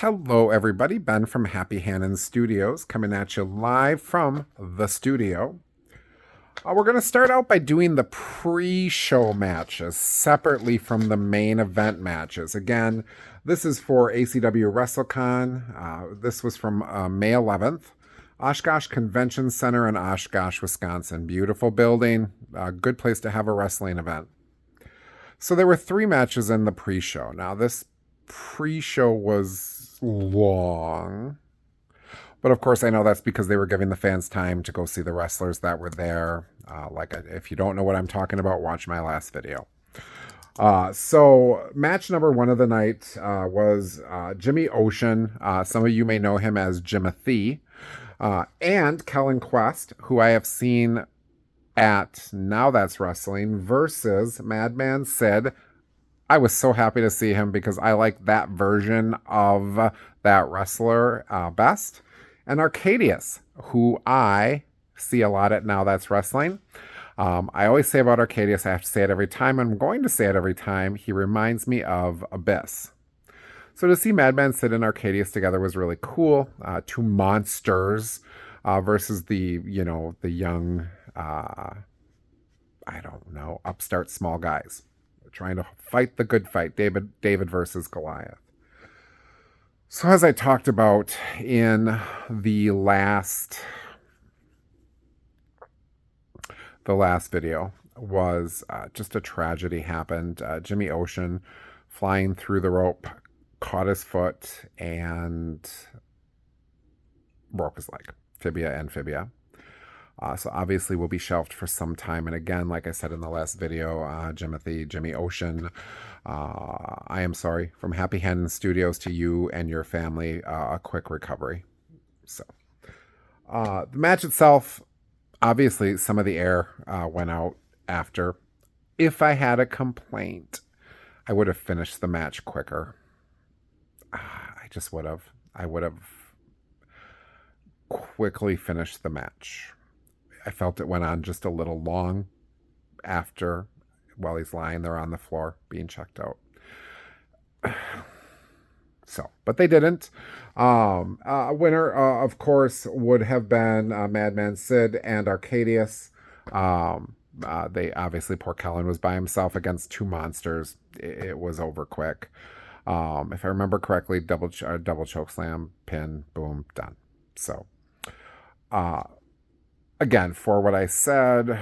Hello, everybody. Ben from Happy Hannon Studios coming at you live from the studio. We're going to start out by doing the pre-show matches separately from the main event matches. Again, this is for ACW Wrestlecon. This was from May 11th. Oshkosh Convention Center in Oshkosh, Wisconsin. Beautiful building. Good place to have a wrestling event. So there were 3 matches in the pre-show. Now, this pre-show was long. But of course, I know that's because they were giving the fans time to go see the wrestlers that were there. If you don't know what I'm talking about, watch my last video. So match number 1 of the night was Jimmy Ocean. Some of you may know him as Jimothy. And Kellen Quest, who I have seen at Now That's Wrestling, versus Madman Sid. I was so happy to see him because I like that version of that wrestler best. And Arcadius, who I see a lot at Now That's Wrestling. I always say about Arcadius, I have to say it every time, and I'm going to say it every time, he reminds me of Abyss. So to see Madman Sid and Arcadius together was really cool. 2 monsters versus the young, upstart small guys trying to fight the good fight, David versus Goliath. So as I talked about in the last video was just a tragedy happened. Jimmy Ocean flying through the rope, caught his foot and broke his leg, tibia and fibia. So obviously will be shelved for some time. And again, like I said in the last video, Jimmy Ocean, I am sorry from Happy Hannon Studios to you and your family, a quick recovery. So the match itself, obviously some of the air went out after. If I had a complaint, I would have finished the match quicker. I would have quickly finished the match. I felt it went on just a little long after, while he's lying there on the floor being checked out. So, but they didn't. Winner, of course, would have been Madman Sid and Arcadius. They obviously, poor Kellen was by himself against 2 monsters. It was over quick. If I remember correctly, double choke slam, pin, boom, done. So, again, for what I said,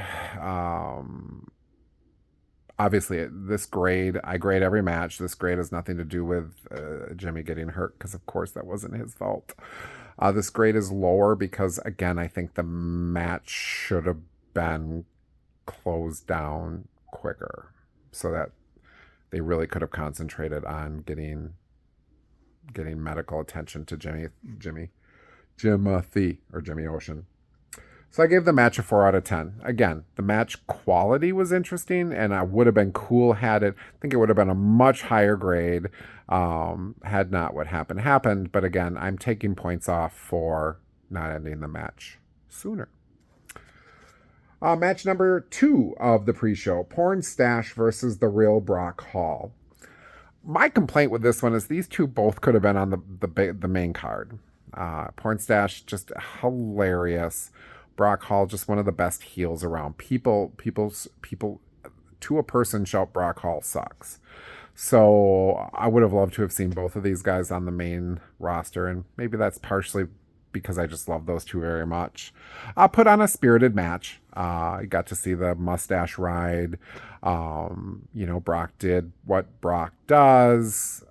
obviously this grade, I grade every match. This grade has nothing to do with Jimmy getting hurt because, of course, that wasn't his fault. This grade is lower because, again, I think the match should have been closed down quicker so that they really could have concentrated on getting medical attention to Jimmy Ocean. So I gave the match a 4 out of 10. Again, the match quality was interesting, and I would have been cool had it. I think it would have been a much higher grade had not what happened. But again, I'm taking points off for not ending the match sooner. Match number 2 of the pre-show, Porn Stash versus the real Brock Hall. My complaint with this one is these two both could have been on the main card. Porn Stash, just hilarious. Brock Hall, just one of the best heels around. People to a person shout Brock Hall sucks. So I would have loved to have seen both of these guys on the main roster, and maybe that's partially because I just love those two very much. I'll put on a spirited match. I got to see the mustache ride. Brock did what Brock does.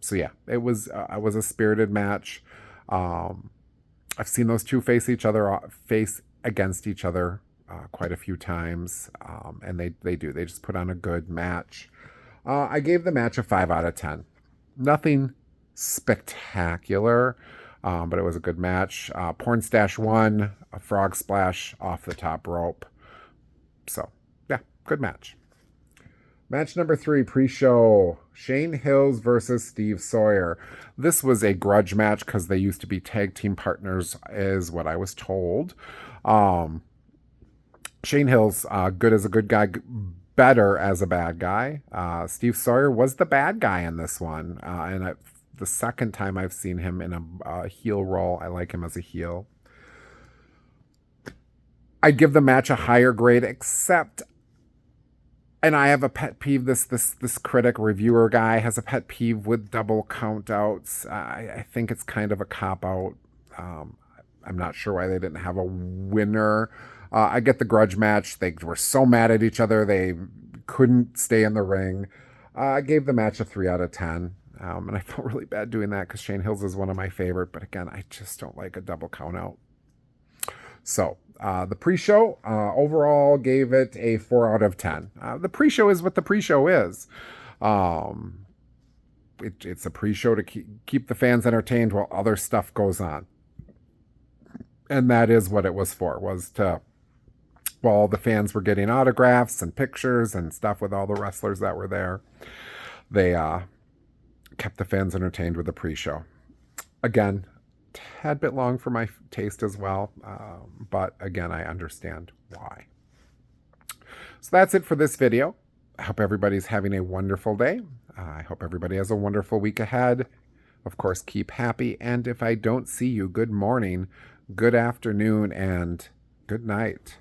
So yeah, it was a spirited match. I've seen those two face against each other quite a few times, and they just put on a good match. I gave the match a 5 out of 10. Nothing spectacular, but it was a good match. Porn Stash won, a frog splash off the top rope. So yeah, good match. Match number 3, pre-show, Shane Hills versus Steve Sawyer. This was a grudge match because they used to be tag team partners, is what I was told. Shane Hills, good as a good guy, better as a bad guy. Steve Sawyer was the bad guy in this one. And the second time I've seen him in a heel role. I like him as a heel. I'd give the match a higher grade, except, and I have a pet peeve. This critic reviewer guy has a pet peeve with double countouts. I think it's kind of a cop out. I'm not sure why they didn't have a winner. I get the grudge match. They were so mad at each other they couldn't stay in the ring. I gave the match a 3 out of 10. And I felt really bad doing that because Shane Hills is one of my favorite. But again, I just don't like a double count out. So the pre-show overall gave it a 4 out of 10. The pre-show is what the pre-show is. It's a pre-show to keep the fans entertained while other stuff goes on. And that is what it was for, was to, while the fans were getting autographs and pictures and stuff with all the wrestlers that were there, they kept the fans entertained with the pre-show. Again, tad bit long for my taste as well, but again, I understand why. So that's it for this video. I hope everybody's having a wonderful day. I hope everybody has a wonderful week ahead. Of course, keep happy, and if I don't see you, good morning, good afternoon, and good night.